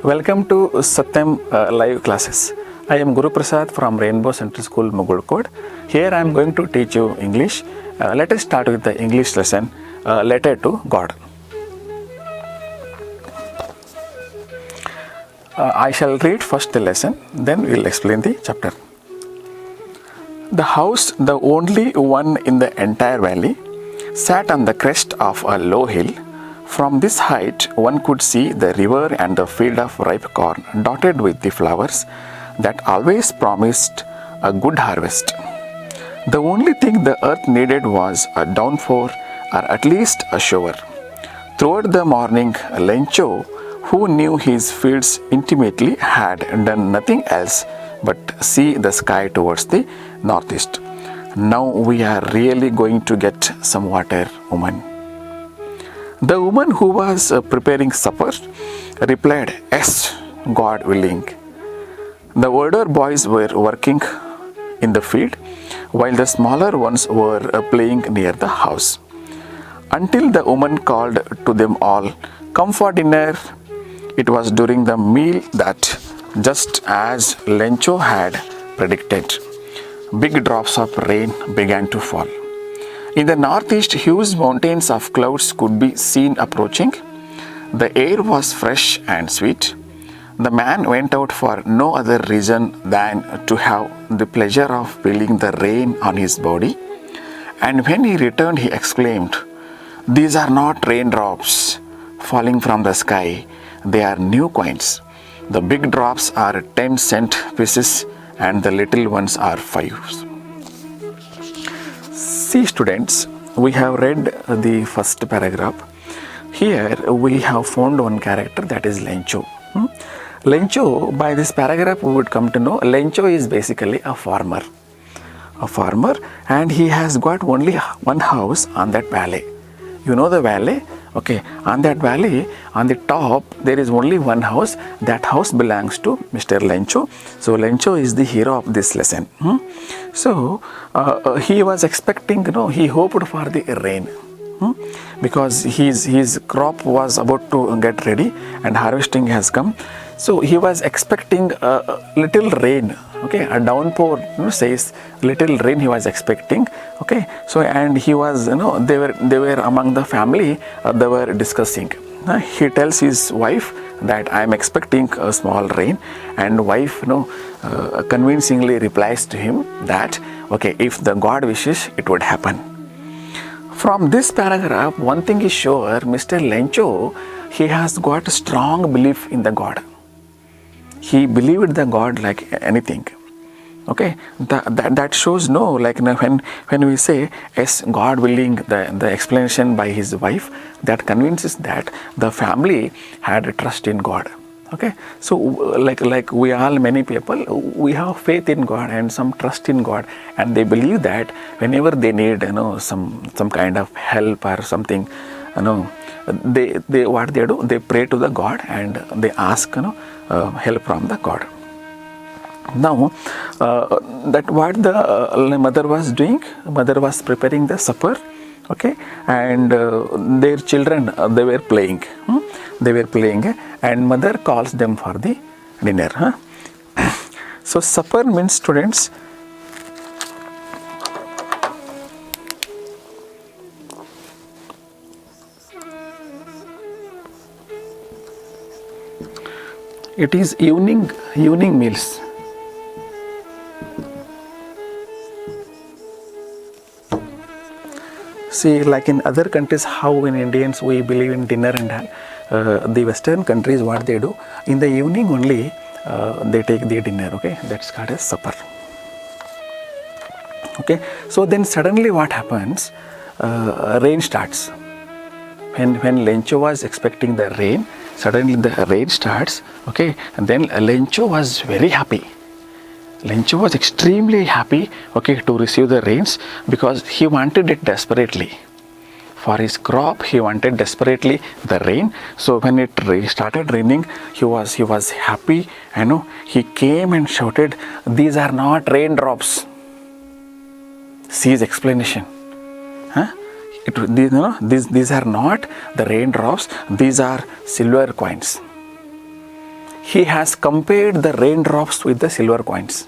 Welcome to SATYAM live classes. I am GURUPRASAD from Rainbow Central School, Mugurkode. Here I am going to teach you English. Let us start with the English lesson, Letter to God. I shall read first the lesson, then we will explain the chapter. The house, the only one in the entire valley, sat on the crest of a low hill. From this height, one could see the river and the field of ripe corn dotted with the flowers that always promised a good harvest. The only thing the earth needed was a downpour or at least a shower. Throughout the morning, Lencho, who knew his fields intimately, had done nothing else but see the sky towards the northeast. Now we are really going to get some water, woman. The woman who was preparing supper replied, "Yes, God willing." The older boys were working in the field, while the smaller ones were playing near the house. Until the woman called to them all, "Come for dinner." It was during the meal that, just as Lencho had predicted, big drops of rain began to fall. In the northeast, huge mountains of clouds could be seen approaching. The air was fresh and sweet. The man went out for no other reason than to have the pleasure of feeling the rain on his body. And when he returned, he exclaimed, "These are not raindrops falling from the sky. They are new coins. The big drops are 10-cent pieces and the little ones are 5." See students, we have read the first paragraph. Here we have found one character, that is Lencho. Lencho, by this paragraph we would come to know Lencho is basically a farmer. And he has got only one house on that valley. You know the valley? Okay, on that valley, on the top, there is only one house. That house belongs to Mr. Lencho. So Lencho is the hero of this lesson. So he was expecting, he hoped for the rain. Because his crop was about to get ready and harvesting has come. So he was expecting a little rain, okay, a downpour, says little rain he was expecting, okay. So and he was, they were among the family, they were discussing. He tells his wife that I am expecting a small rain, and wife, convincingly replies to him that, okay, if the God wishes, it would happen. From this paragraph, one thing is sure, Mr. Lencho, he has got a strong belief in the God. He believed the God like anything. Okay, that shows when we say yes, God willing, the explanation by his wife, that convinces that the family had a trust in God. Okay, so like we all, many people, we have faith in God and some trust in God, and they believe that whenever they need some kind of help or something, they what they do, they pray to the God and they ask help from the God. Now that what the mother was doing, mother was preparing the supper, okay, and their children, they were playing. And mother calls them for the dinner. So supper means, students, it is evening meals. See, like in other countries, how in Indians we believe in dinner and the Western countries, what they do, in the evening only they take their dinner, okay, that's called as supper. Okay, so then suddenly what happens, rain starts. When Lencho was expecting the rain, suddenly the rain starts, okay, and then Lencho was very happy. Lencho was extremely happy, okay, to receive the rains, because he wanted it desperately. For his crop, he wanted desperately the rain. So when it started raining, he was happy. He came and shouted, "These are not raindrops. his explanation. Huh? These are not the raindrops, these are silver coins. He has compared the raindrops with the silver coins.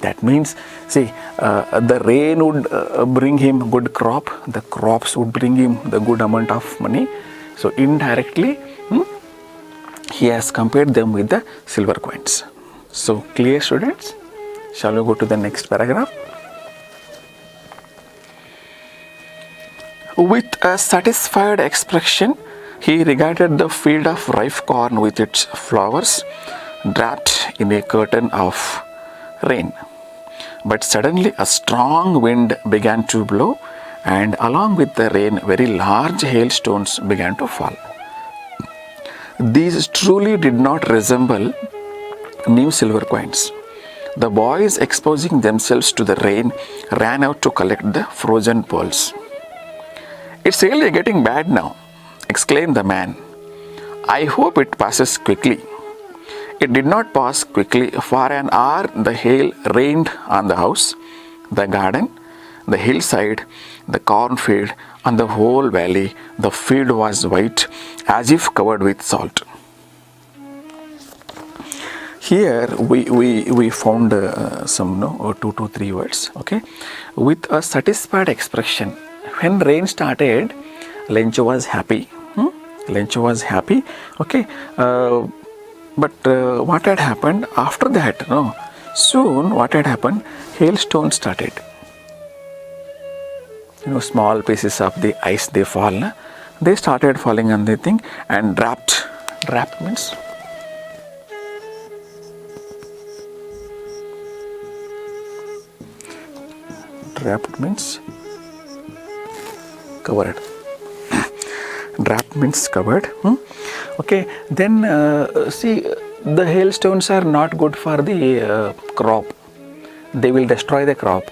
That means, see, the rain would bring him good crop, the crops would bring him the good amount of money. So indirectly, he has compared them with the silver coins. So clear, students? Shall we go to the next paragraph? With a satisfied expression, he regarded the field of ripe corn with its flowers draped in a curtain of rain. But suddenly a strong wind began to blow, and along with the rain, very large hailstones began to fall. These truly did not resemble new silver coins. The boys, exposing themselves to the rain, ran out to collect the frozen pearls. "It's really getting bad now," exclaimed the man. "I hope it passes quickly." It did not pass quickly. For an hour the hail rained on the house, the garden, the hillside, the cornfield, and the whole valley. The field was white, as if covered with salt. Here we found some 2 to 3 words. Okay, with a satisfied expression. When rain started, Lencho was happy. Lencho was happy. Okay, but what had happened after that? Soon what had happened? Hailstones started. Small pieces of the ice, they fall. They started falling on the thing and draped. Draped means covered. Draped means covered. Okay, then see, the hailstones are not good for the crop. They will destroy the crop.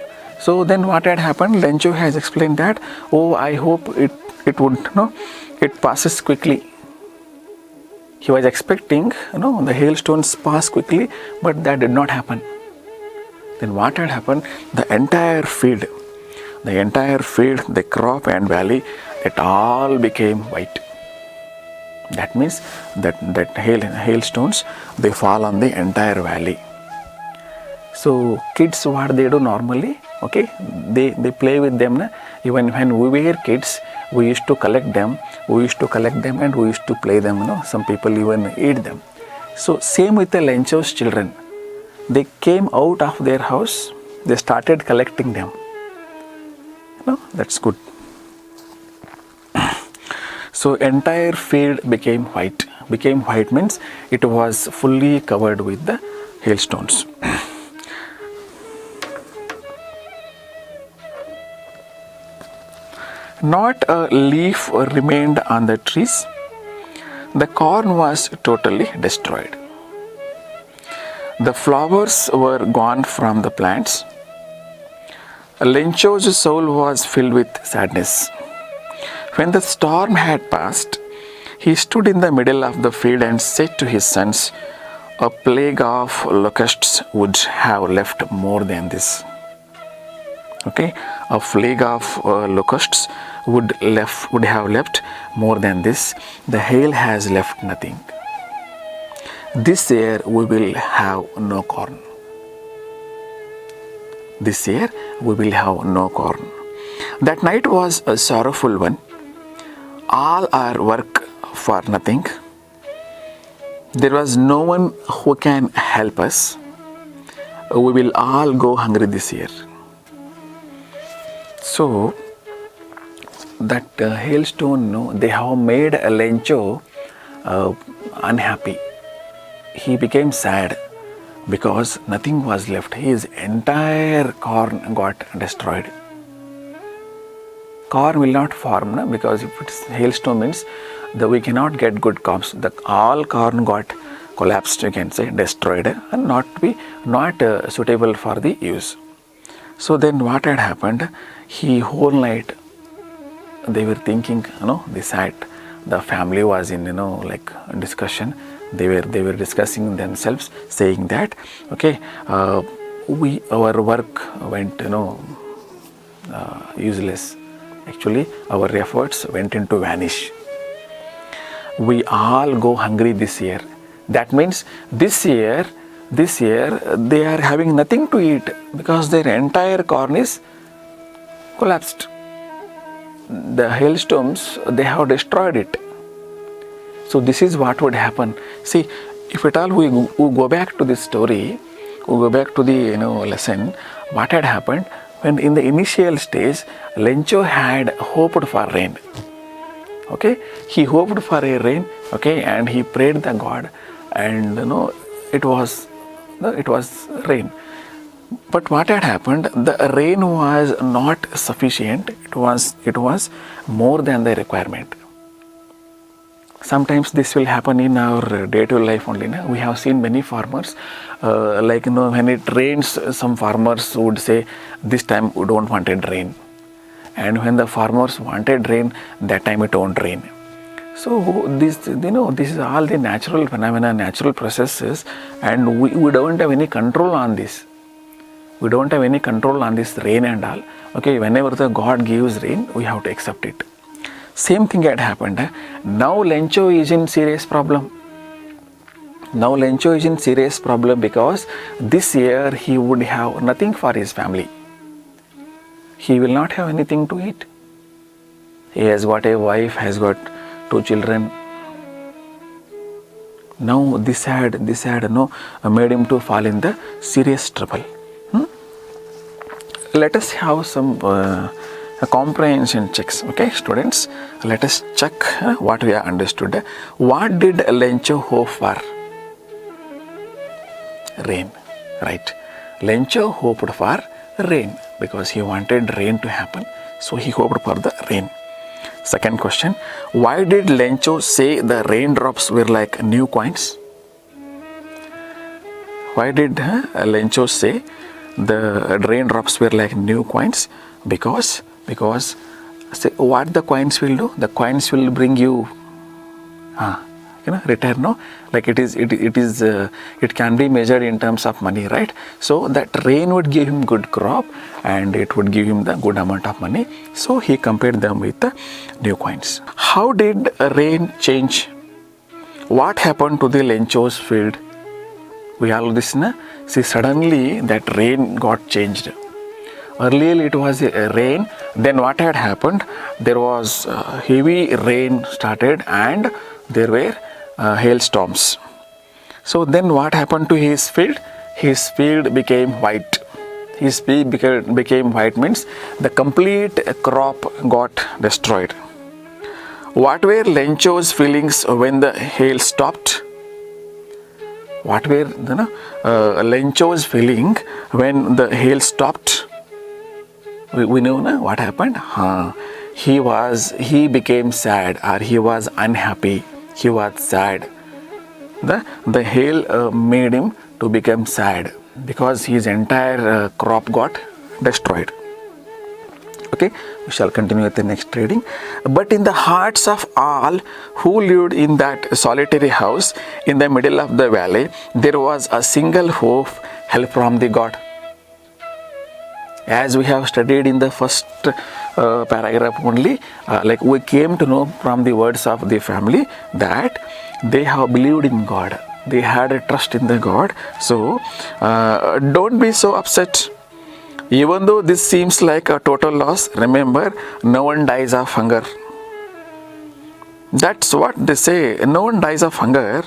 So then what had happened? Lencho has explained that, "Oh, I hope it would, it passes quickly." He was expecting, the hailstones pass quickly, but that did not happen. Then what had happened? The entire field, the crop and valley, it all became white. That means that hailstones, they fall on the entire valley. So kids, what they do normally, okay, they play with them. Even when we were kids, we used to collect them and we used to play them. Some people even eat them. So same with the Lencho's children. They came out of their house, they started collecting them. That's good. So entire field became white. Became white means it was fully covered with the hailstones. Not a leaf remained on the trees. The corn was totally destroyed. The flowers were gone from the plants. Lencho's soul was filled with sadness. When the storm had passed, he stood in the middle of the field and said to his sons, "A plague of locusts would have left more than this." Okay, a plague of locusts would have left more than this. The hail has left nothing. This year we will have no corn. This year we will have no corn. That night was a sorrowful one. All our work for nothing. There was no one who can help us. We will all go hungry this year. So that hailstone, they have made Lencho unhappy. He became sad because nothing was left. His entire corn got destroyed. Corn will not form, because if it's hailstone means that we cannot get good crops. All corn got collapsed, you can say, destroyed, and not suitable for the use. So then what had happened? Whole night they were thinking, they sat. The family was in like discussion. They were discussing themselves, saying that, okay, our work went useless. Actually, our efforts went into vanish. We all go hungry this year. That means this year they are having nothing to eat because their entire corn is collapsed. The hailstorms, they have destroyed it. So this is what would happen. See, if at all we go back to this story, we go back to the lesson, what had happened when in the initial stage, Lencho had hoped for rain. Okay, he hoped for a rain. Okay, and he prayed the God, and it was rain. But what had happened? The rain was not sufficient. It was more than the requirement. Sometimes this will happen in our day-to-day life only. We have seen many farmers, when it rains, some farmers would say, this time we don't want it rain. And when the farmers wanted rain, that time it won't rain. So this is all the natural phenomena, natural processes, and we don't have any control on this. We don't have any control on this rain and all. Okay, whenever the God gives rain, we have to accept it. Same thing had happened. Now Lencho is in serious problem. Now Lencho is in serious problem because this year he would have nothing for his family. He will not have anything to eat. He has got a wife, has got 2 children. Now this had made him to fall in the serious trouble. Let us have some comprehension checks. Okay, students, let us check what we have understood. What did Lencho hope for? Rain, right? Lencho hoped for rain because he wanted rain to happen, so he hoped for the rain. Second question, why did Lencho say the raindrops were like new coins? Why did Lencho say the raindrops were like new coins? Because say, what the coins will do? The coins will bring you return, no? Like it can be measured in terms of money, right? So that rain would give him good crop and it would give him the good amount of money. So he compared them with the new coins. How did rain change? What happened to the Lencho's field? We all listen. See, suddenly that rain got changed. Earlier it was a rain, then what had happened? There was heavy rain started and there were hailstorms. So then what happened to his field? His field became white. His field became white means the complete crop got destroyed. What were Lencho's feelings when the hail stopped? What were Lencho's feeling when the hail stopped? We know what happened. He became sad, or he was unhappy. He was sad. The hail made him to become sad because his entire crop got destroyed. Okay, we shall continue with the next reading. But in the hearts of all who lived in that solitary house in the middle of the valley, there was a single hope, help from the God. As we have studied in the first paragraph only, we came to know from the words of the family that they have believed in God. They had a trust in the God. So don't be so upset. Even though this seems like a total loss, remember, no one dies of hunger. That's what they say. No one dies of hunger.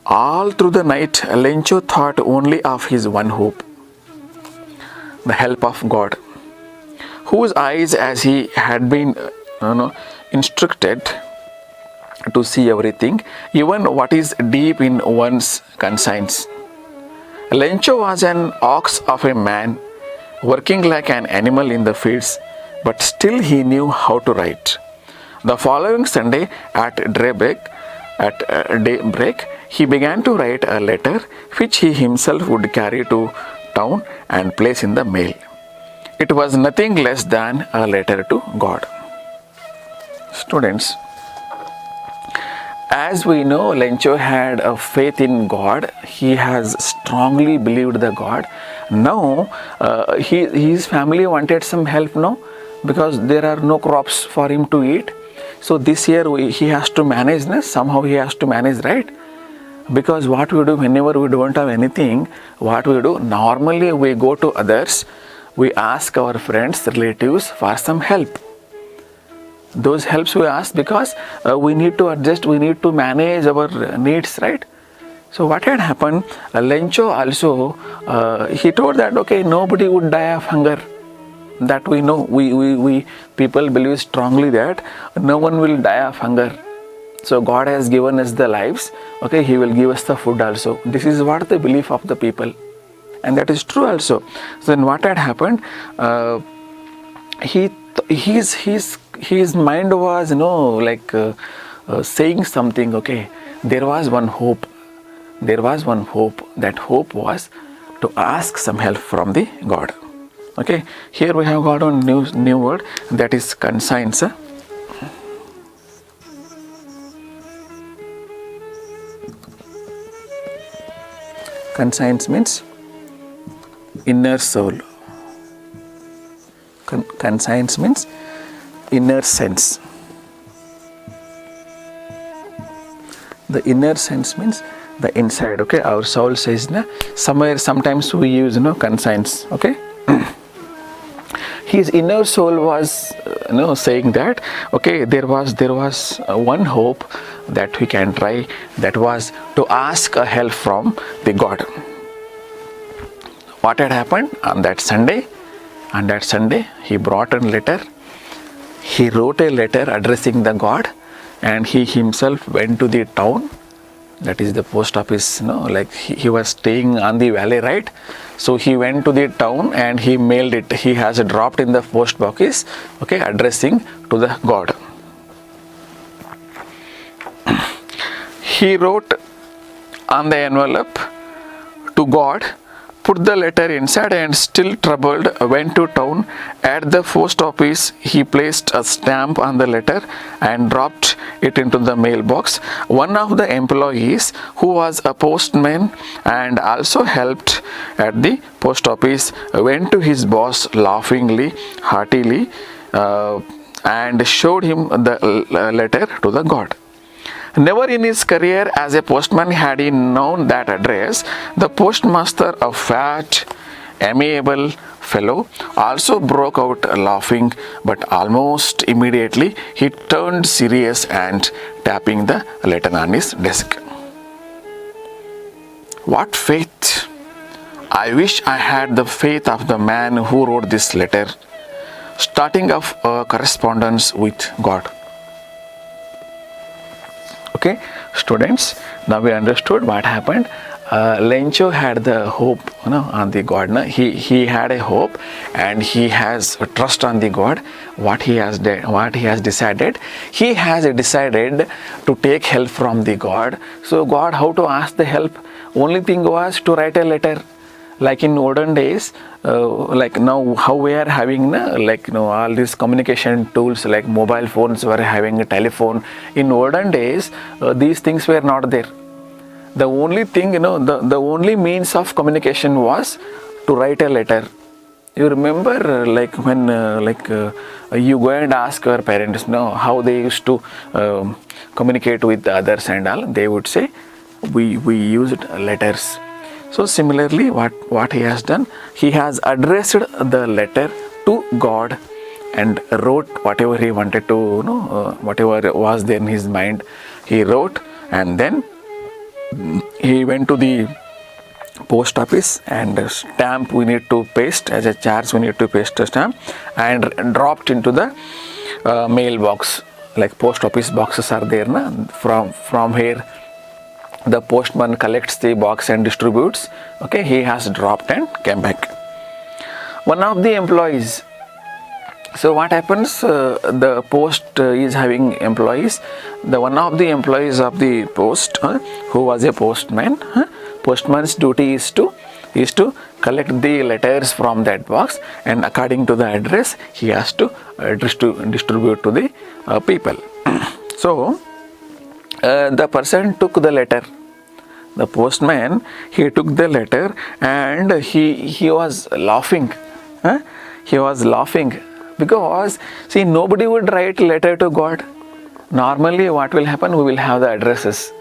All through the night, Lencho thought only of his one hope, the help of God, whose eyes, as he had been instructed to see everything, even what is deep in one's conscience. Lencho was an ox of a man, working like an animal in the fields, but still he knew how to write. The following Sunday at daybreak, he began to write a letter which he himself would carry to town and place in the mail. It was nothing less than a letter to God. Students, as we know, Lencho had a faith in God. He has strongly believed the God. Now, his family wanted some help, no? because there are no crops for him to eat. So this year he has to manage this, somehow he has to manage, right? Because what we do whenever we don't have anything, what we do, normally we go to others, we ask our friends, relatives for some help. Those helps we ask because we need to adjust, we need to manage our needs, right? So what had happened, Lencho also, he told that, okay, nobody would die of hunger. That we know, we people believe strongly that no one will die of hunger. So God has given us the lives, okay, He will give us the food also. This is what the belief of the people, and that is true also. So then what had happened, his mind was, saying something, okay, there was one hope. There was one hope. That hope was to ask some help from the God. Okay, here we have got one new word, that is conscience. Conscience means inner soul. Conscience means inner sense. The inner sense means the inside. Okay, our soul says somewhere, sometimes we use conscience. Okay. His inner soul was saying that, okay, there was one hope that we can try, that was to ask a help from the God. What had happened on that Sunday? On that Sunday, he brought a letter. He wrote a letter addressing the God, and he himself went to the town. That is the post office, he was staying on the valley, right? So he went to the town and he mailed it. He has dropped in the post box, okay, addressing to the God. He wrote on the envelope to God, put the letter inside, and still troubled went to town. At the post office, he placed a stamp on the letter and dropped it into the mailbox. One of the employees, who was a postman and also helped at the post office, went to his boss laughingly, heartily, and showed him the letter to the God. Never in his career as a postman had he known that address. The postmaster, a fat, amiable fellow, also broke out laughing, but almost immediately he turned serious and tapping the letter on his desk. What faith! I wish I had the faith of the man who wrote this letter, starting off a correspondence with God. Okay, students, now we understood what happened. Lencho had the hope on the God. He had a hope, and he has a trust on the God. What he has decided, he has decided to take help from the God. So God, how to ask the help? Only thing was to write a letter. Like in olden days, like now how we are having all these communication tools, like mobile phones, were having a telephone. In olden days, these things were not there. The only thing, the only means of communication was to write a letter. You remember, when you go and ask your parents how they used to communicate with the others and all, they would say we used letters. So similarly, what he has done, he has addressed the letter to God and wrote whatever he wanted to, whatever was there in his mind, he wrote, and then he went to the post office, and stamp we need to paste as a charge, we need to paste a stamp, and dropped into the mailbox. Like post office boxes are there, from here the postman collects the box and distributes. Okay, he has dropped and came back. One of the employees, so what happens, the post is having employees. The one of the employees of the post, who was a postman, postman's duty is to collect the letters from that box, and according to the address he has to distribute to the people. So the person took the letter. The postman, he took the letter, and he was laughing. He was laughing, Because see, nobody would write letter to God. Normally what will happen, we will have the addresses,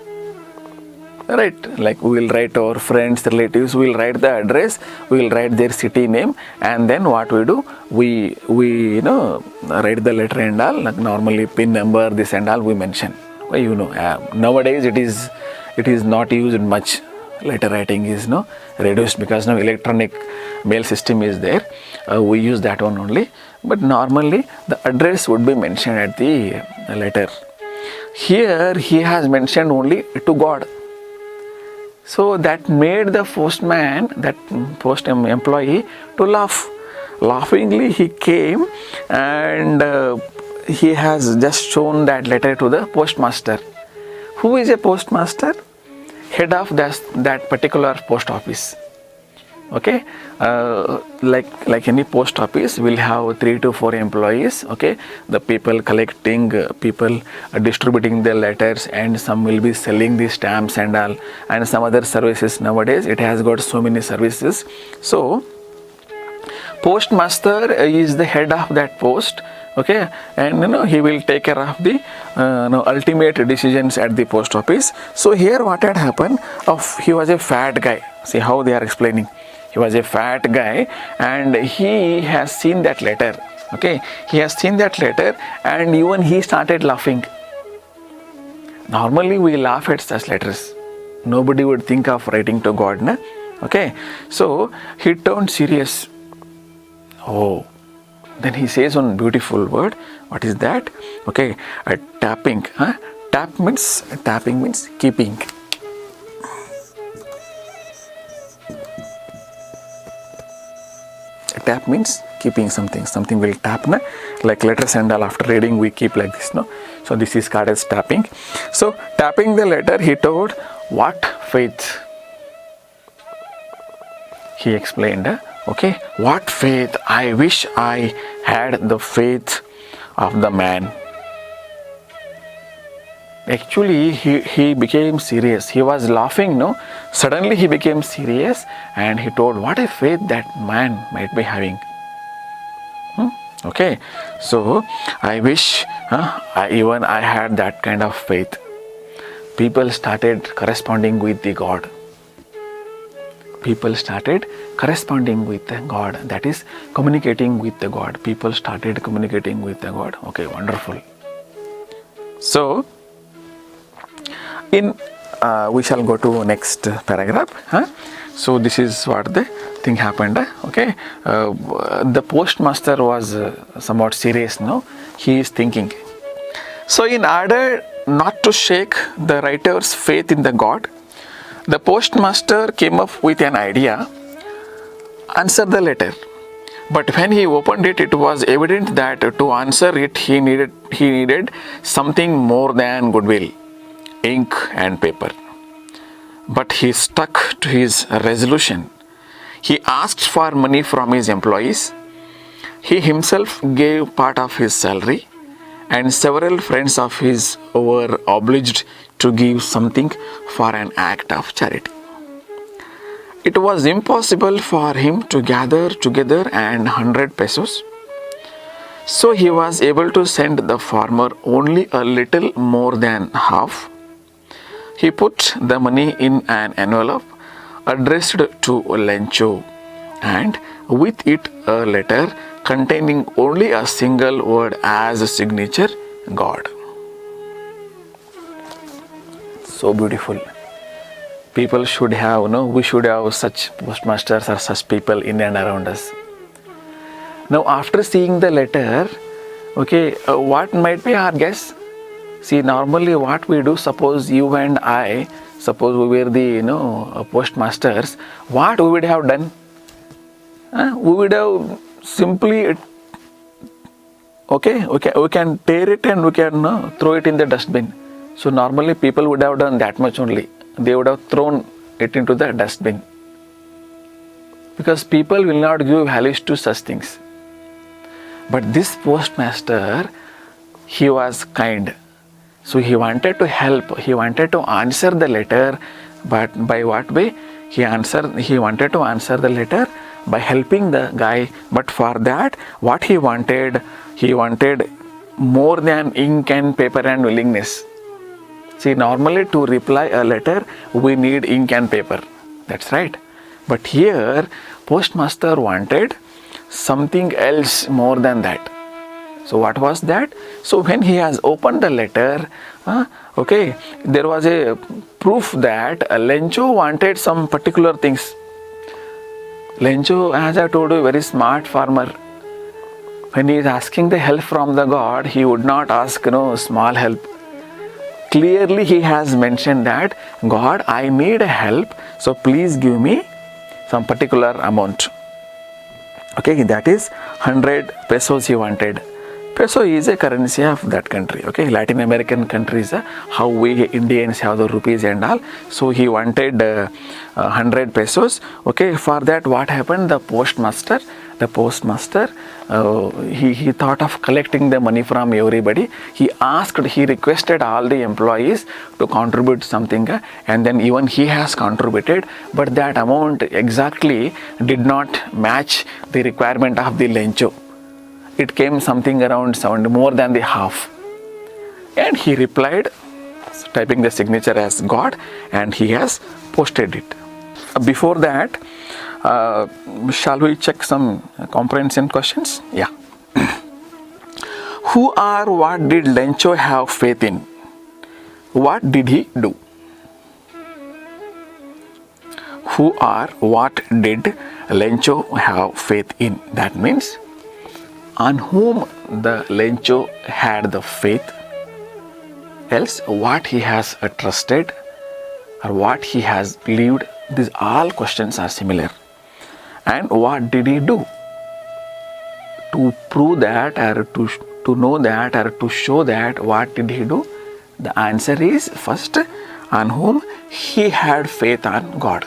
right? Like we will write our friends, relatives, we will write the address, we will write their city name, and then what we do, we write the letter and all, like normally pin number, this and all we mention. Nowadays it is not used much. Letter writing is reduced because now electronic mail system is there. We use that one only, but normally the address would be mentioned at the letter. Here he has mentioned only to God. So that made the postman, that post employee, to laugh. Laughingly he came and he has just shown that letter to the postmaster. Who is a postmaster? Head of that particular post office. Okay, like any post office will have 3 to 4 employees. Okay, the people collecting, people distributing the letters, and some will be selling the stamps and all, and some other services. Nowadays it has got so many services. So postmaster is the head of that post. Okay, and he will take care of the ultimate decisions at the post office. So here what had happened, he was a fat guy. See how they are explaining. He was a fat guy and he has seen that letter. Okay, he has seen that letter and even he started laughing. Normally we laugh at such letters. Nobody would think of writing to God, na? Okay, so he turned serious. Oh, then he says one beautiful word. What is that? Okay, tapping. Tapping means keeping. Tap means keeping something. Something will tap, na? Like letters and all. After reading, we keep like this, no? So this is called as tapping. So tapping the letter, he told, "What faith?" He explained. Okay, what faith? I wish I had the faith of the man. Actually, he became serious. He was laughing, no? Suddenly he became serious and he told, what a faith that man might be having. Okay, so I wish even I had that kind of faith. People started corresponding with the God. People started corresponding with the God, that is communicating with the God. People started communicating with the God. Okay, wonderful. So we shall go to next paragraph. So this is what the thing happened. Okay, the postmaster was somewhat serious now. He is thinking. So in order not to shake the writer's faith in the God, the postmaster came up with an idea. Answer the letter. But when he opened it, it was evident that to answer it, he needed something more than goodwill, ink and paper. But he stuck to his resolution. He asked for money from his employees. He himself gave part of his salary, and several friends of his were obliged to give something for an act of charity. It was impossible for him to gather together 100 pesos. So he was able to send the farmer only a little more than half. He put the money in an envelope addressed to Lencho, and with it a letter containing only a single word as a signature, God. So beautiful. People should have, we should have such postmasters or such people in and around us. Now after seeing the letter, okay, what might be our guess? See, normally what we do, suppose you and I, suppose we were the, postmasters, what we would have done? We would have simply, we can tear it and we can throw it in the dustbin. So normally people would have done that much only. They would have thrown it into the dustbin. Because people will not give values to such things. But this postmaster, he was kind. So he wanted to help. He wanted to answer the letter. But by what way? He wanted to answer the letter by helping the guy. But for that, what he wanted more than ink and paper and willingness. See, normally to reply a letter, we need ink and paper. That's right. But here, postmaster wanted something else more than that. So what was that? So when he has opened the letter, okay, there was a proof that Lencho wanted some particular things. Lencho, as I told you, very smart farmer. When he is asking the help from the God, he would not ask small help. Clearly he has mentioned that, God, I need a help, so please give me some particular amount. Okay, that is 100 pesos he wanted. Peso is a currency of that country. Okay, Latin American countries, how we Indians have the rupees and all. So he wanted 100 pesos. Okay, for that what happened? The postmaster, he thought of collecting the money from everybody. He requested all the employees to contribute something, and then even he has contributed, but that amount exactly did not match the requirement of the Lencho. It came something around more than the half. And he replied, typing the signature as God, and he has posted it. Before that, shall we check some comprehension questions? Yeah. Who or what did Lencho have faith in? What did he do? Who or what did Lencho have faith in? That means, on whom the Lencho had the faith, else what he has trusted or what he has believed. These all questions are similar. And what did he do to prove that, or to know that, or to show that? What did he do? The answer is, first, on whom he had faith on God.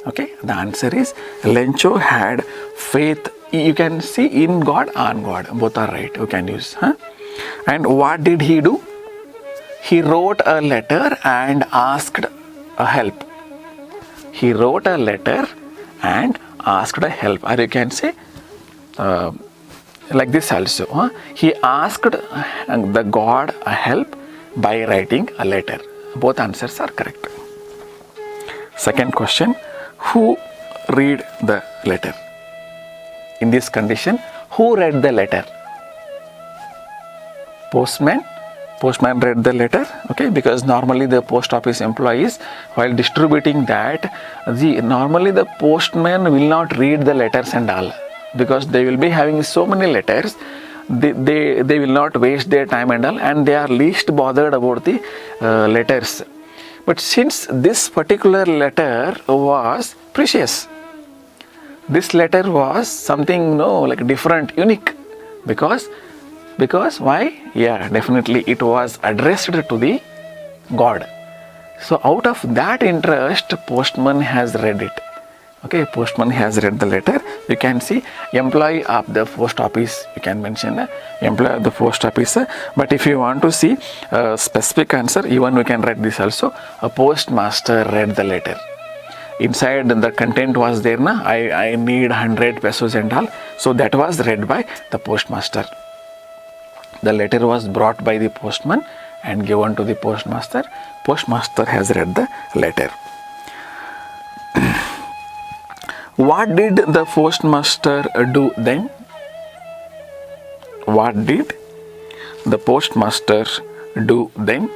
Okay, the answer is Lencho had faith. You can see in God, on God. Both are right. You can use. And what did he do? He wrote a letter and asked a help. He wrote a letter and asked a help. Or you can say like this also. He asked the God a help by writing a letter. Both answers are correct. Second question. Who read the letter? In this condition, who read the letter? Postman. Postman read the letter. Okay, because normally the post office employees, while distributing that, normally the postman will not read the letters and all, because they will be having so many letters. They will not waste their time and all, and they are least bothered about the letters. But since this particular letter was precious, this letter was something like different, unique, because why? Yeah, definitely it was addressed to the God. So out of that interest, postman has read it. Okay, postman has read the letter. You can see employee of the post office. You can mention employee of the post office. But if you want to see a specific answer, even we can write this also. A postmaster read the letter. Inside the content was there, I need 100 pesos and all. So that was read by the postmaster. The letter was brought by the postman and given to the postmaster. Postmaster has read the letter. What did the postmaster do then? What did the postmaster do then?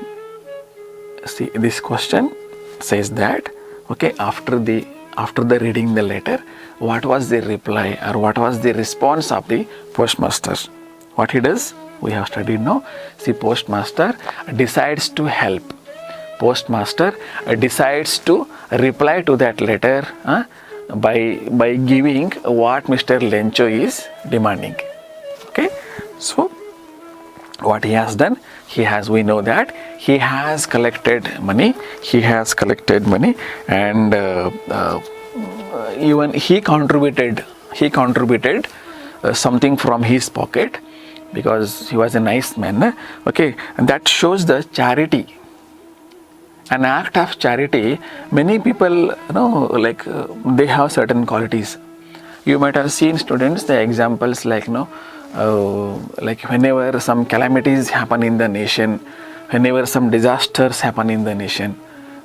See, this question says that, okay, after the reading the letter, what was the reply or what was the response of the postmaster? What he does? We have studied now. See, postmaster decides to help. Postmaster decides to reply to that letter by giving what Mr. Lencho is demanding. Okay, so what he has done, we know that he has collected money. And even he contributed something from his pocket, because he was a nice man. Okay, and that shows the charity. An act of charity, many people, they have certain qualities. You might have seen students, the examples like, like whenever some calamities happen in the nation, whenever some disasters happen in the nation,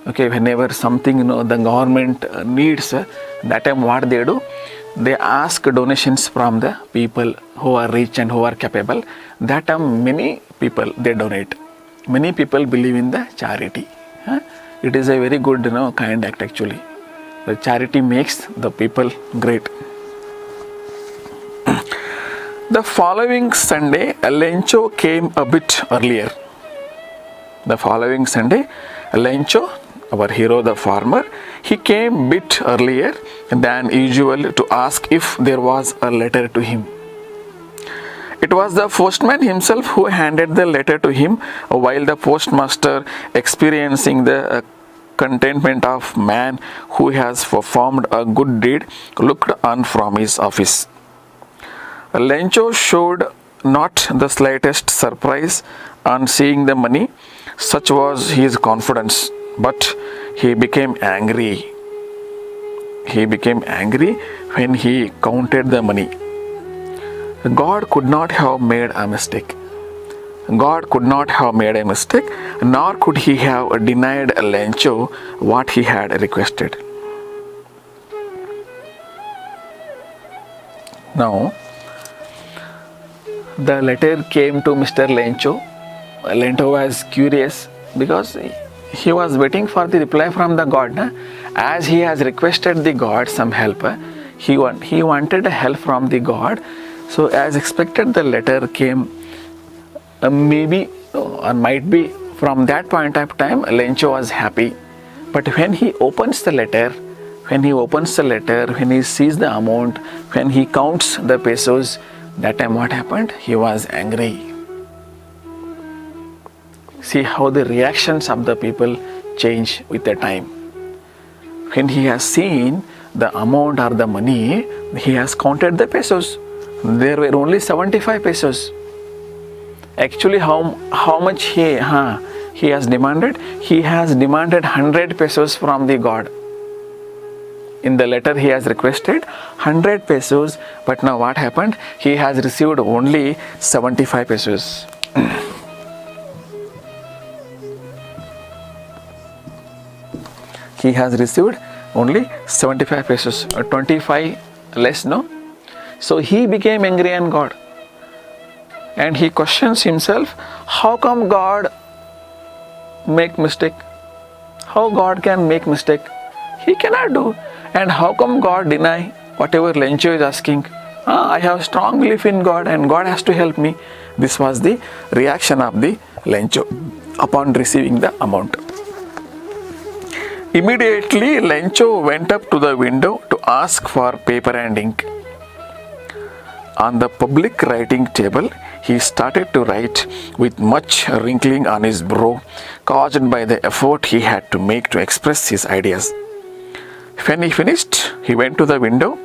okay, whenever something, the government needs, that time what they do, they ask donations from the people who are rich and who are capable. That time many people, they donate. Many people believe in the charity. It is a very good, kind act actually. The charity makes the people great. The following Sunday, Lencho came a bit earlier. The following Sunday, Lencho, our hero, the farmer, he came bit earlier than usual to ask if there was a letter to him. It was the postman himself who handed the letter to him, while the postmaster, experiencing the contentment of man who has performed a good deed, looked on from his office. Lencho showed not the slightest surprise on seeing the money, such was his confidence, but he became angry. He became angry when he counted the money. God could not have made a mistake. God could not have made a mistake, nor could he have denied Lencho what he had requested. Now, the letter came to Mr. Lencho. Lencho was curious because he was waiting for the reply from the God. As he has requested the God some help, he wanted help from the God. So as expected, the letter came. Maybe or might be from that point of time, Lencho was happy. But when he opens the letter, when he sees the amount, when he counts the pesos, that time what happened? He was angry. See how the reactions of the people change with the time. When he has seen the amount or the money, he has counted the pesos. There were only 75 pesos. Actually, how much he has demanded? He has demanded 100 pesos from the God. In the letter he has requested 100 pesos, but now what happened? He has received only 75 pesos. He has received only 75 pesos, 25 less, no? So he became angry on God. And he questions himself, how come God make mistake? How God can make mistake? He cannot do. And how come God deny whatever Lencho is asking? I have strong belief in God and God has to help me. This was the reaction of the Lencho upon receiving the amount. Immediately, Lencho went up to the window to ask for paper and ink. On the public writing table, he started to write with much wrinkling on his brow, caused by the effort he had to make to express his ideas. When he finished, he went to the window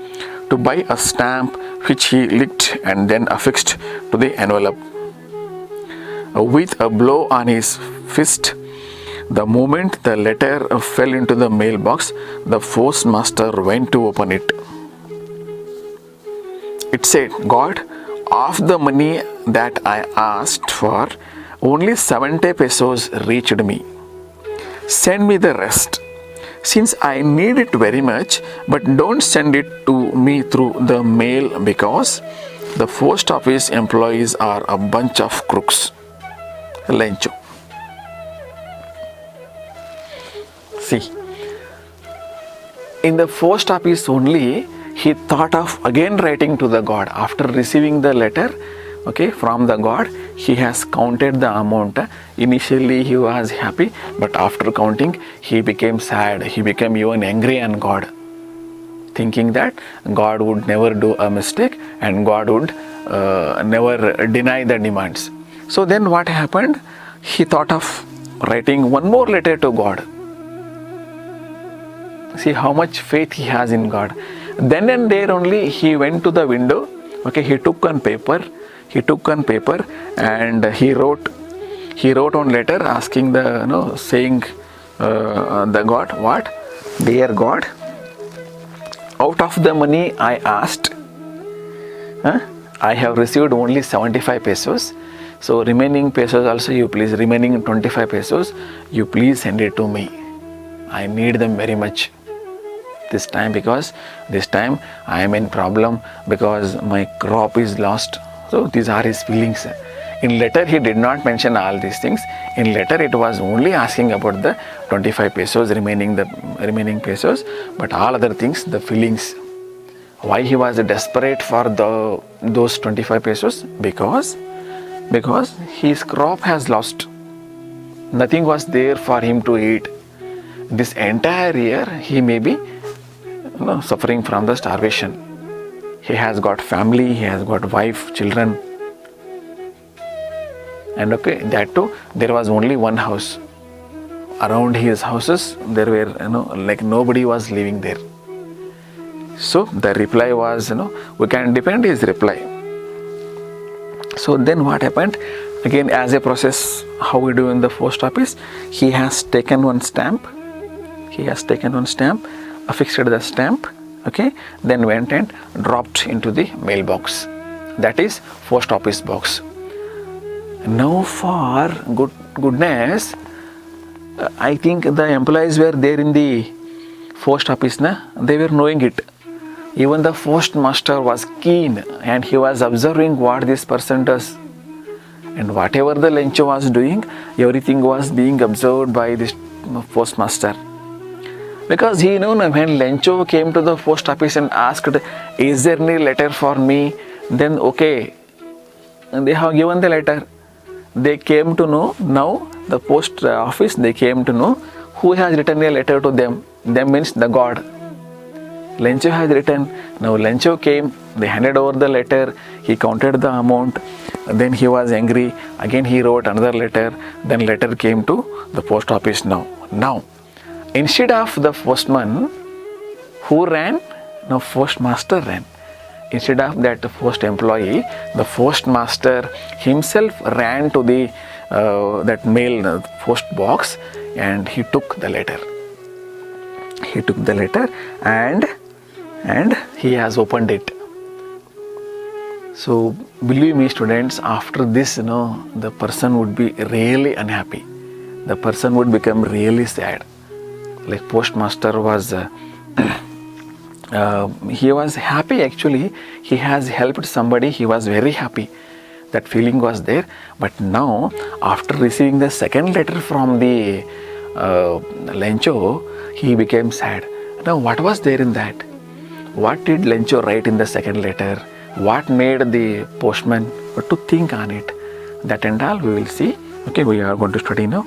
to buy a stamp which he licked and then affixed to the envelope. With a blow on his fist, the moment the letter fell into the mailbox, the postmaster went to open it. It said, God, of the money that I asked for, only 70 pesos reached me. Send me the rest, since I need it very much, but don't send it to me through the mail because the post office employees are a bunch of crooks. Lencho. See, in the post office only, he thought of again writing to the God. After receiving the letter, from the God, he has counted the amount. Initially he was happy, but after counting, he became sad. He became even angry on God, thinking that God would never do a mistake and God would never deny the demands. So then what happened? He thought of writing one more letter to God. See how much faith he has in God. Then and there only he went to the window. He took on paper and he wrote one letter asking saying the God, what? Dear God, out of the money I asked, I have received only 75 pesos. So remaining pesos also you please, remaining 25 pesos, you please send it to me. I need them very much this time, because this time I am in problem because my crop is lost. So these are his feelings. In letter he did not mention all these things. In letter it was only asking about the 25 pesos, remaining pesos, but all other things, the feelings. Why he was desperate for those 25 pesos? Because his crop has lost. Nothing was there for him to eat. This entire year he may be suffering from the starvation. He has got family, he has got wife, children, and okay, that too, there was only one house. Around his houses there were like nobody was living there. So the reply was, we can depend his reply. So then what happened? Again, as a process, how we do in the post office, he has taken one stamp, affixed the stamp, okay, then went and dropped into the mailbox, that is post office box. Now for goodness, I think the employees were there in the post office, they were knowing it. Even the postmaster was keen and he was observing what this person does. And whatever the Lencho was doing, everything was being observed by this postmaster. Because he knew when Lencho came to the post office and asked, is there any letter for me? Then okay, they have given the letter. They came to know, now the post office, they came to know who has written a letter to them. Them means the God. Lencho has written. Now Lencho came, they handed over the letter, he counted the amount, then he was angry, again he wrote another letter, then letter came to the post office now. Now, instead of the postman, who ran? Now postmaster ran. Instead of that post employee, the postmaster himself ran to the that mail post box and he took the letter. He took the letter and he has opened it. So believe me students, after this the person would be really unhappy. The person would become really sad. Like postmaster was he was happy actually. He has helped somebody. He was very happy. That feeling was there. But now after receiving the second letter from the Lencho, he became sad. Now what was there in that? What did Lencho write in the second letter? What made the postman to think on it? That and all we will see. Okay, we are going to study now.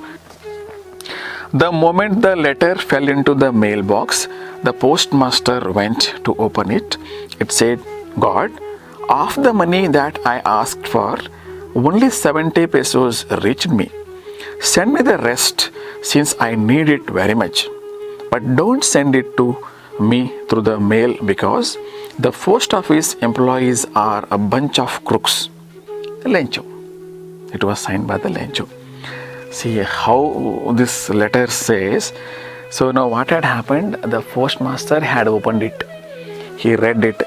The moment the letter fell into the mailbox, the postmaster went to open it. It said, God, of the money that I asked for, only 70 pesos reached me. Send me the rest since I need it very much. But don't send it to me through the mail because the post office employees are a bunch of crooks. Lencho. It was signed by the Lencho. See how this letter says. So now what had happened? The postmaster had opened it. He read it.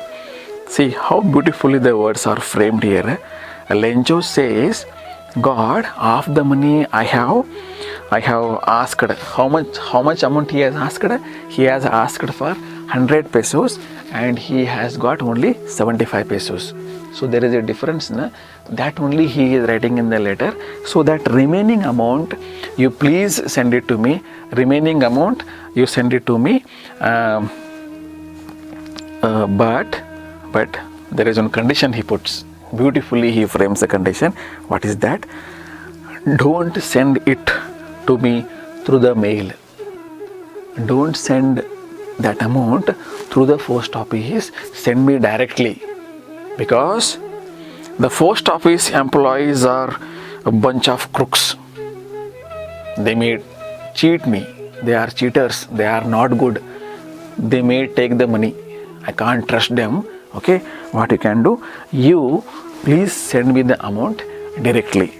See how beautifully the words are framed here. Lencho says, God, of the money I have asked. How much amount he has asked? He has asked for 100 pesos and he has got only 75 pesos. So there is a difference, that only he is writing in the letter. So that remaining amount, you please send it to me. Remaining amount, you send it to me. But there is one condition he puts. Beautifully he frames the condition. What is that? Don't send it to me through the mail. Don't send that amount through the post office. Send me directly. Because the post office employees are a bunch of crooks. They may cheat me. They are cheaters. They are not good. They may take the money. I can't trust them. Okay, what you can do? You please send me the amount directly.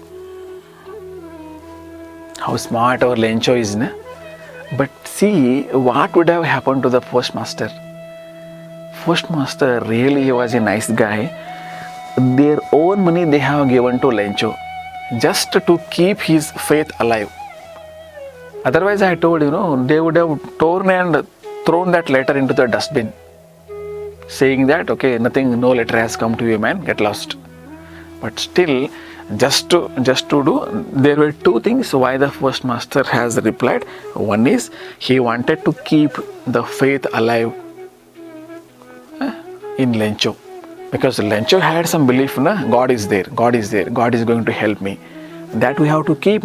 How smart our Lencho is, But see what would have happened to the postmaster. Postmaster really was a nice guy. Their own money they have given to Lencho just to keep his faith alive. Otherwise, I told they would have torn and thrown that letter into the dustbin, saying that okay, nothing, no letter has come to you, man, get lost. But still, just to do, there were two things why the postmaster has replied. One is he wanted to keep the faith alive in Lencho, because Lencho had some belief, God is there, God is there, God is going to help me. That we have to keep,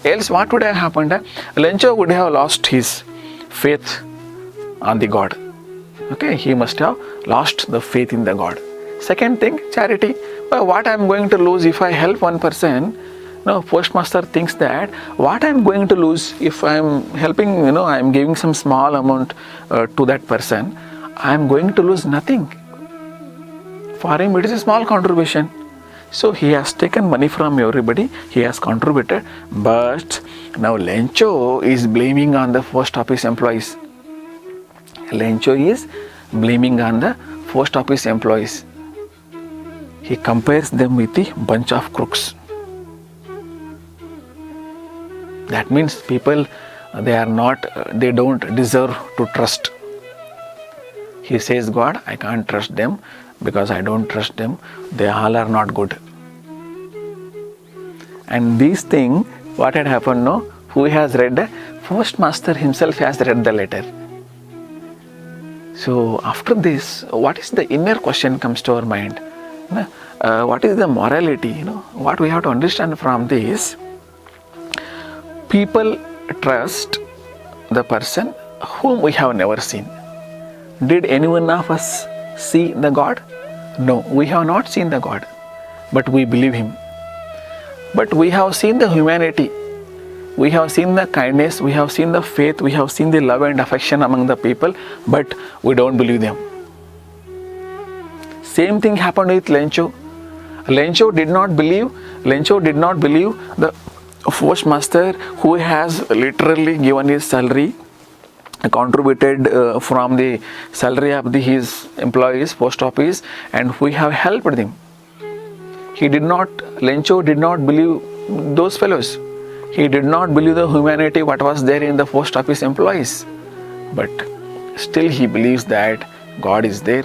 else what would have happened? Lencho would have lost his faith on the God. Okay, he must have lost the faith in the God. Second thing, charity. Well, what I am going to lose if I help one person? No, postmaster thinks that what I am going to lose if I am helping, I am giving some small amount to that person, I am going to lose nothing. For him, it is a small contribution. So he has taken money from everybody, he has contributed, but now Lencho is blaming on the post office employees. Lencho is blaming on the post office employees. He compares them with a bunch of crooks. That means people, they don't deserve to trust. He says, God, I can't trust them because I don't trust them. They all are not good. And these things, what had happened, who has read? Postmaster himself has read the letter. So after this, what is the inner question comes to our mind? What is the morality? What we have to understand from this, people trust the person whom we have never seen. Did anyone of us see the God? No, we have not seen the God, but we believe him. But we have seen the humanity, we have seen the kindness, we have seen the faith, we have seen the love and affection among the people, but we don't believe them. Same thing happened with Lencho. Lencho did not believe the postmaster who has literally given his salary, contributed from the salary of his employees, post office, and we have helped them. Lencho did not believe those fellows. He did not believe the humanity what was there in the post office employees. But still he believes that God is there,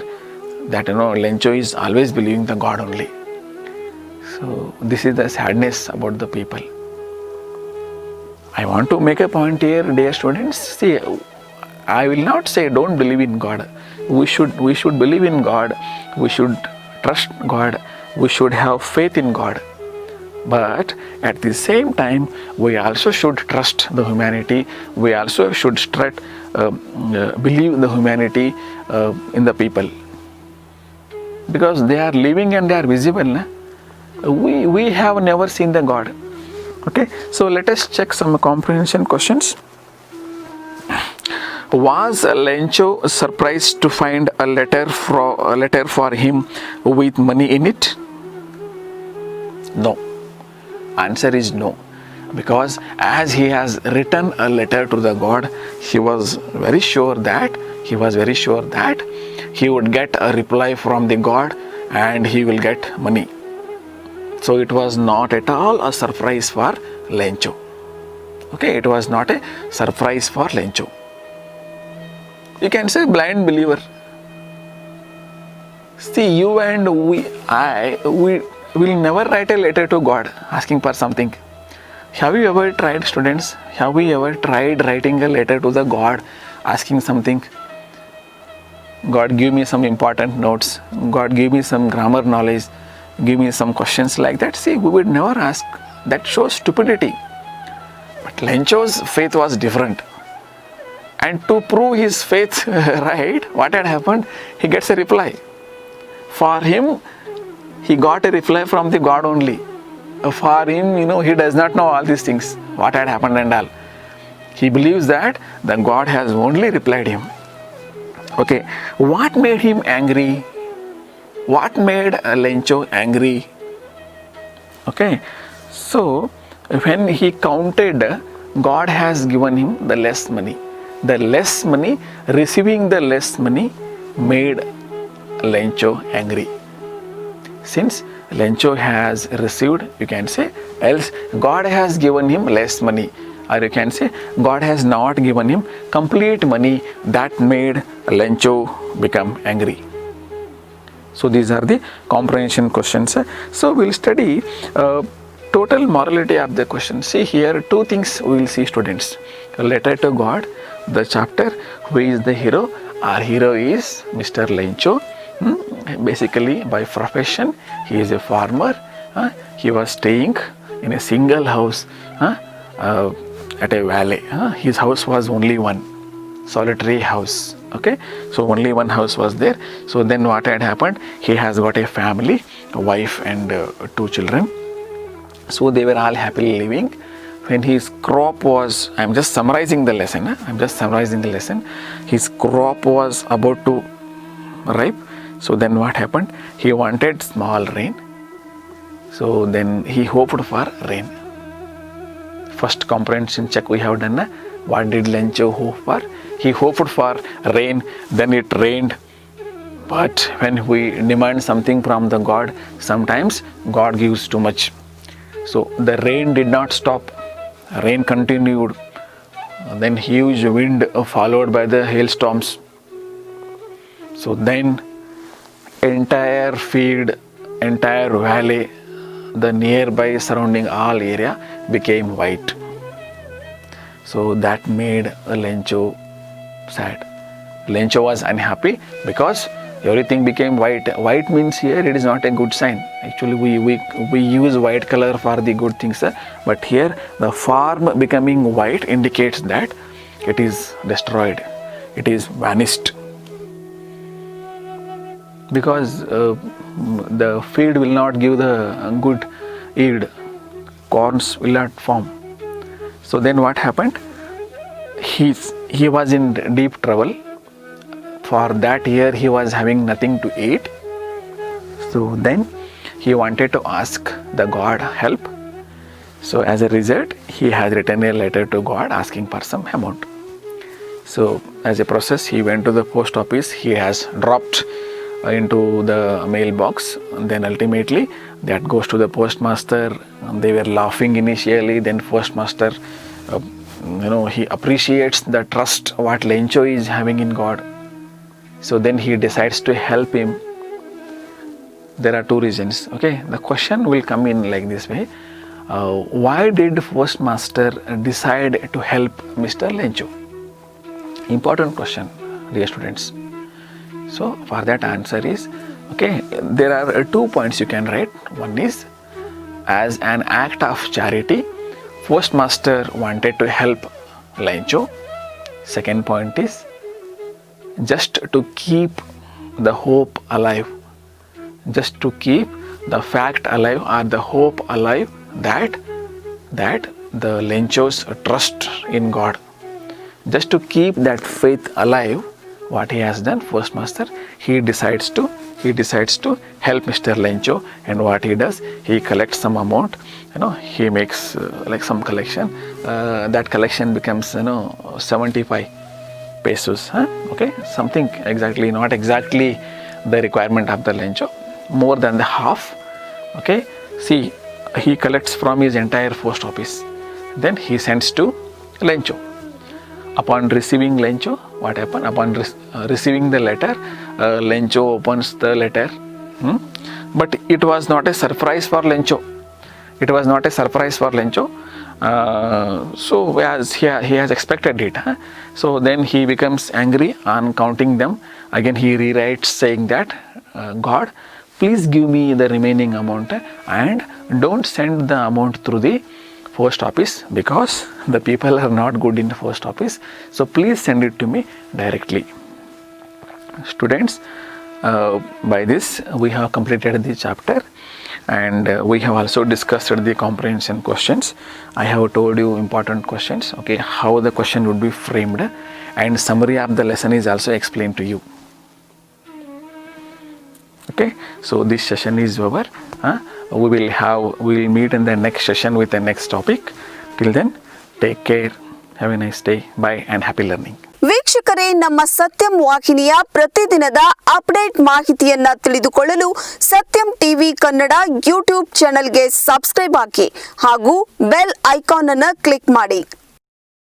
that Lencho is always believing the God only. So this is the sadness about the people. I want to make a point here, dear students. See, I will not say don't believe in God. We should believe in God. We should trust God. We should have faith in God. But at the same time, we also should trust the humanity. We also should believe the humanity in the people. Because they are living and they are visible. We have never seen the God. Okay, so let us check some comprehension questions. Was Lencho surprised to find a letter for him with money in it? No. Answer is no. Because as he has written a letter to the God, he was very sure that he would get a reply from the God and he will get money. So it was not at all a surprise for Lencho. Okay, it was not a surprise for Lencho. You can say blind believer. See, you and we will never write a letter to God asking for something. Have you ever tried, students? Have we ever tried writing a letter to the God asking something? God, give me some important notes. God, give me some grammar knowledge. Give me some questions like that. See, we would never ask. That shows stupidity. But Lencho's faith was different. And to prove his faith right, what had happened? He gets a reply. For him, he got a reply from the God only. For him, he does not know all these things, what had happened and all. He believes that the God has only replied him. Okay, what made him angry? What made Lencho angry? Okay, so when he counted God has given him the less money. The less money, receiving the less money made Lencho angry. Since Lencho has received, you can say, else God has given him less money. Or you can say, God has not given him complete money, that made Lencho become angry. So these are the comprehension questions. So we'll study total morality of the question. See here, two things we will see, students. A letter to God, the chapter, who is the hero? Our hero is Mr. Lencho. Basically, by profession, he is a farmer. He was staying in a single house at a valley. His house was only one, solitary house. Okay, so only one house was there. So then what had happened? He has got a family, a wife and 2 children. So they were all happily living. When his crop was, I'm just summarizing the lesson. His crop was about to ripe. So then what happened? He wanted small rain. So then he hoped for rain. First comprehension check we have done. What did Lencho hope for? He hoped for rain, then it rained. But when we demand something from the God, sometimes God gives too much. So the rain did not stop. Rain continued. Then huge wind followed by the hailstorms. So then entire field, entire valley, the nearby surrounding all area became white. So that made Lencho sad. Lencho was unhappy because everything became white. White means here it is not a good sign. Actually we use white color for the good things, but here the farm becoming white indicates that it is destroyed, it is vanished. Because the field will not give the good yield, corns will not form. So then what happened? He was in deep trouble. For that year he was having nothing to eat. So then he wanted to ask the God help. So as a result, he has written a letter to God asking for some amount. So as a process, he went to the post office. He has dropped into the mailbox. Then ultimately that goes to the postmaster. They were laughing initially. Then postmaster, he appreciates the trust what Lencho is having in God. So then he decides to help him. There are 2 reasons. Okay, the question will come in like this way. Why did postmaster decide to help Mr. Lencho? Important question, dear students. So for that answer is, okay, there are 2 points you can write. One is, as an act of charity, postmaster wanted to help Lencho. Second point is, just to keep the hope alive, just to keep the fact alive or the hope alive that the Lencho's trust in God. Just to keep that faith alive, what he has done, postmaster, he decides to help Mr. Lencho. And what he does, he collects some amount, he makes like some collection. That collection becomes 75 pesos, okay, something exactly, not exactly the requirement of the Lencho, more than the half. Okay, see, he collects from his entire post office, then he sends to Lencho. Upon receiving Lencho, what happened? Upon receiving the letter, Lencho opens the letter, but it was not a surprise for Lencho. It was not a surprise for Lencho. So as he has expected it. So then he becomes angry on counting them. Again he rewrites saying that, God, please give me the remaining amount and don't send the amount through the post office because the people are not good in the post office. So please send it to me directly. Students, by this we have completed the chapter. And we have also discussed the comprehension questions. I have told you important questions, okay, how the question would be framed, and summary of the lesson is also explained to you. Okay, so this session is over. We will meet in the next session with the next topic. Till then, Take care. Have a nice day. Bye and happy learning. ವೀಕ್ಷಕರೇ, ನಮ್ಮ ಸತ್ಯಂ ವಾಹಿನಿಯ ಪ್ರತಿದಿನದ update ಮಾಹಿತಿಯನ್ನ ತಿಳಿದುಕೊಳ್ಳಲು ಸತ್ಯಂ TV Kannada YouTube ಚಾನೆಲ್ಗೆ subscribe ಆಗಿ ಹಾಗೂ ಬೆಲ್ ಐಕಾನ್ ಅನ್ನು ಕ್ಲಿಕ್ ಮಾಡಿ.